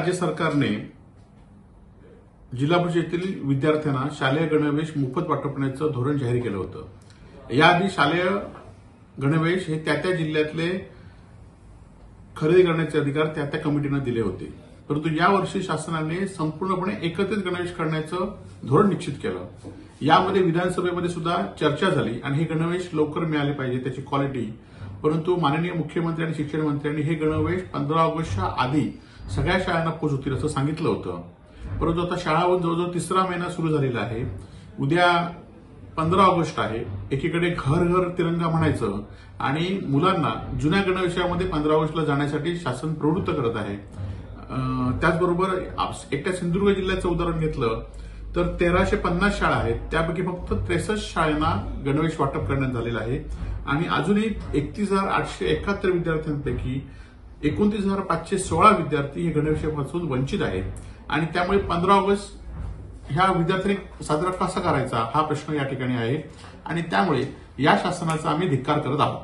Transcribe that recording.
राज्य सरकारने जिल्हा परिषदेतील विद्यार्थ्यांना शालेय गणवेश मोफत वाटपण्याचं धोरण जाहीर केलं होतं। याआधी शालेय गणवेश हे त्या जिल्ह्यातले खरेदी करण्याचे अधिकार त्या कमिटीने दिले होते, परंतु यावर्षी शासनाने संपूर्णपणे एकत्रित गणवेश करण्याचं धोरण निश्चित केलं। यामध्ये विधानसभेमध्ये सुद्धा चर्चा झाली आणि हे गणवेश लवकर मिळाले पाहिजे, त्याची क्वालिटी, परंतु माननीय मुख्यमंत्री आणि शिक्षण मंत्र्यांनी हे गणवेश 15 ऑगस्टच्या आधी सगळ्या शाळांना पोहोचवतील असं सांगितलं होतं। परंतु आता शाळांवर जवळजवळ तिसरा महिना सुरू झालेला आहे। उद्या 15 ऑगस्ट आहे। एकीकडे घर घर तिरंगा म्हणायचं आणि मुलांना जुन्या गणवेशामध्ये 15 ऑगस्टला जाण्यासाठी शासन प्रवृत्त करत आहे। त्याचबरोबर एकट्या सिंधुदुर्ग जिल्ह्याचं उदाहरण घेतलं तर 1350 शाळा आहेत, त्यापैकी फक्त 63 शाळांना गणवेश वाटप करण्यात झालेलं आहे आणि अजूनही 31,871 विद्यार्थ्यांपैकी 29,516 विद्यार्थी हे गणवेशापासून वंचित आहेत आणि त्यामुळे 15 ऑगस्ट ह्या विद्यार्थ्यांनी साजरा कसा करायचा हा प्रश्न या ठिकाणी आहे आणि त्यामुळे या शासनाचा आम्ही धिक्कार करत आहोत।